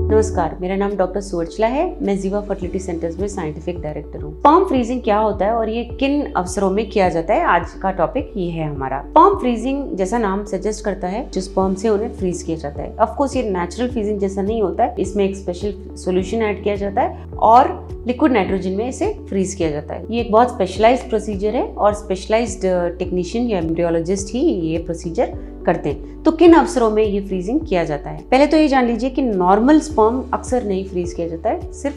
नमस्कार, मेरा नाम डॉक्टर सुवर्चला है। मैं जीवा फर्टिलिटी सेंटर्स में साइंटिफिक डायरेक्टर हूँ। स्पर्म फ्रीजिंग क्या होता है और ये किन अवसरों में किया जाता है, आज का टॉपिक ये है हमारा। स्पर्म फ्रीजिंग जैसा नाम सजेस्ट करता है, जो स्पर्म से उन्हें फ्रीज किया जाता है। ऑफ कोर्स ये नेचुरल फ्रीजिंग जैसा नहीं होता है, इसमें एक स्पेशल सॉल्यूशन ऐड किया जाता है और लिक्विड नाइट्रोजन में इसे फ्रीज किया जाता है। ये एक बहुत स्पेशलाइज्ड प्रोसीजर है और स्पेशलाइज्ड टेक्नीशियन या एम्ब्रियोलॉजिस्ट ही ये प्रोसीजर करते हैं। तो किन अवसरों में ये फ्रीजिंग किया जाता है? पहले तो ये जान लीजिए कि नॉर्मल स्पर्म अक्सर नहीं फ्रीज किया जाता है, सिर्फ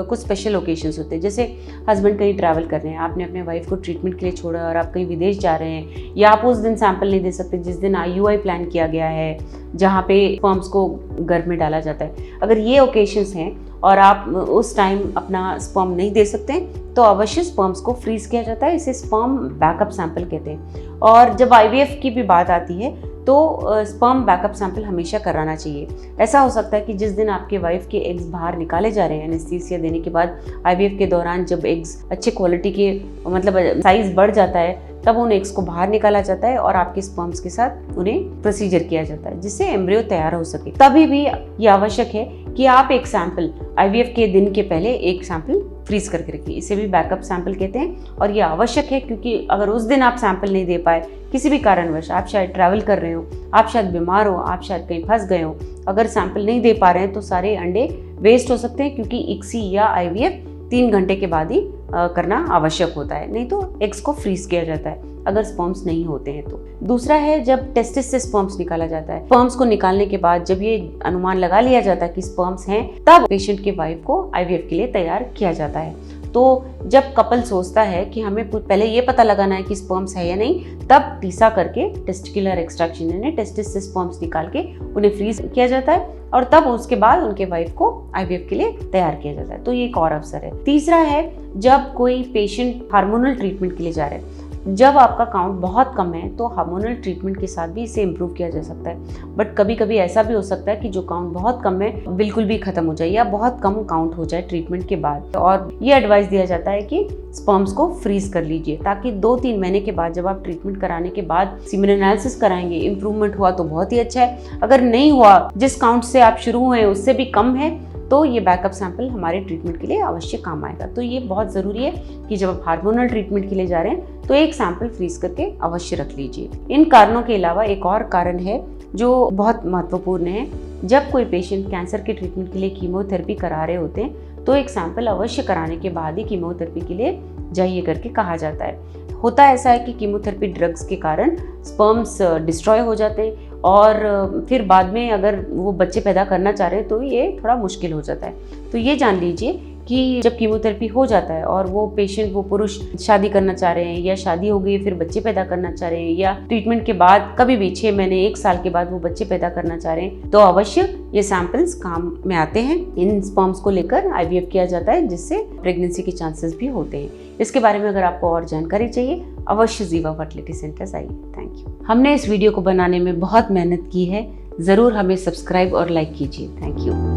कुछ स्पेशल ओकेजन्स होते हैं। जैसे हस्बैंड कहीं ट्रैवल कर रहे हैं, आपने अपने वाइफ को ट्रीटमेंट के लिए छोड़ा और आप कहीं विदेश जा रहे हैं, या आप उस दिन सैंपल नहीं दे सकते जिस दिन IUI प्लान किया गया है, जहाँ पे स्पर्म्स को गर्भ में डाला जाता है। अगर ये ओकेजन्स हैं और आप उस टाइम अपना स्पर्म नहीं दे सकते तो अवश्य स्पर्म्स को फ्रीज किया जाता है। इसे स्पर्म बैकअप सैंपल कहते हैं। और जब IVF की भी बात आती है तो स्पर्म बैकअप सैंपल हमेशा कराना चाहिए। ऐसा हो सकता है कि जिस दिन आपके वाइफ के एग्स बाहर निकाले जा रहे हैं एनेस्थीसिया देने के बाद, IVF के दौरान जब एग्स अच्छे क्वालिटी के मतलब साइज बढ़ जाता है, तब उन एग्स को बाहर निकाला जाता है और आपके स्पर्म्स के साथ उन्हें प्रोसीजर किया जाता है जिससे एम्ब्रियो तैयार हो सके। तभी भी ये आवश्यक है कि आप एक सैंपल IVF के दिन के पहले एक सैंपल फ्रीज करके रखिए। इसे भी बैकअप सैंपल कहते हैं और ये आवश्यक है क्योंकि अगर उस दिन आप सैंपल नहीं दे पाए, किसी भी कारणवश, आप शायद ट्रैवल कर रहे हो, आप शायद बीमार हो, आप शायद कहीं फंस गए हो, अगर सैंपल नहीं दे पा रहे हैं तो सारे अंडे वेस्ट हो सकते हैं, क्योंकि ICSI या IVF 3 घंटे के बाद ही करना आवश्यक होता है, नहीं तो एग्स को फ्रीज किया जाता है अगर स्पर्म्स नहीं होते हैं तो। दूसरा है जब टेस्टिस से स्पर्म्स निकाला जाता है। स्पर्म्स को निकालने के बाद जब ये अनुमान लगा लिया जाता है कि स्पर्म्स हैं, तब पेशेंट के वाइफ को IVF के लिए तैयार किया जाता है। तो जब कपल सोचता है कि हमें पहले ये पता लगाना है कि स्पर्म्स है या नहीं, तब टीसा करके टेस्टिकुलर एक्सट्रैक्शन यानी टेस्टिस से स्पर्म्स निकाल के उन्हें फ्रीज किया जाता है और तब उसके बाद उनके वाइफ को IVF के लिए तैयार किया जाता है। तो ये एक और अवसर है। तीसरा है जब कोई पेशेंट हार्मोनल ट्रीटमेंट के लिए जा रहे हैं। जब आपका काउंट बहुत कम है तो हार्मोनल ट्रीटमेंट के साथ भी इसे इम्प्रूव किया जा सकता है। बट कभी कभी ऐसा भी हो सकता है कि जो काउंट बहुत कम है बिल्कुल भी खत्म हो जाए या बहुत कम काउंट हो जाए ट्रीटमेंट के बाद, और ये एडवाइस दिया जाता है कि स्पर्म्स को फ्रीज कर लीजिए, ताकि 2-3 महीने के बाद जब आप ट्रीटमेंट कराने के बाद सीमेन एनालिसिस कराएंगे, इंप्रूवमेंट हुआ तो बहुत ही अच्छा है। अगर नहीं हुआ, जिस काउंट से आप शुरू हुए उससे भी कम है, तो ये बैकअप सैंपल हमारे ट्रीटमेंट के लिए अवश्य काम आएगा। तो ये बहुत ज़रूरी है कि जब आप हार्मोनल ट्रीटमेंट के लिए जा रहे हैं तो एक सैंपल फ्रीज करके अवश्य रख लीजिए। इन कारणों के अलावा एक और कारण है जो बहुत महत्वपूर्ण है। जब कोई पेशेंट कैंसर के ट्रीटमेंट के लिए कीमोथेरेपी करा रहे होते हैं तो एक सैंपल अवश्य कराने के बाद ही कीमोथेरेपी के लिए जाइए करके कहा जाता है। होता ऐसा है कि कीमोथेरेपी ड्रग्स के कारण स्पर्म्स डिस्ट्रॉय हो जाते हैं और फिर बाद में अगर वो बच्चे पैदा करना चाह रहे हैं तो ये थोड़ा मुश्किल हो जाता है। तो ये जान लीजिए कि जब कीमोथेरेपी हो जाता है और वो पेशेंट, वो पुरुष शादी करना चाह रहे हैं या शादी हो गई फिर बच्चे पैदा करना चाह रहे हैं, या ट्रीटमेंट के बाद कभी भी 6 महीने 1 साल के बाद वो बच्चे पैदा करना चाह रहे हैं, तो अवश्य ये सैंपल्स काम में आते हैं। इन स्पर्म्स को लेकर IVF किया जाता है जिससे प्रेगनेंसी के चांसेस भी होते हैं। इसके बारे में अगर आपको और जानकारी चाहिए, अवश्य जीवा फर्टिलिटी सेंटर्स आइए। Thank you. हमने इस वीडियो को बनाने में बहुत मेहनत की है, ज़रूर हमें सब्सक्राइब और लाइक कीजिए। Thank you.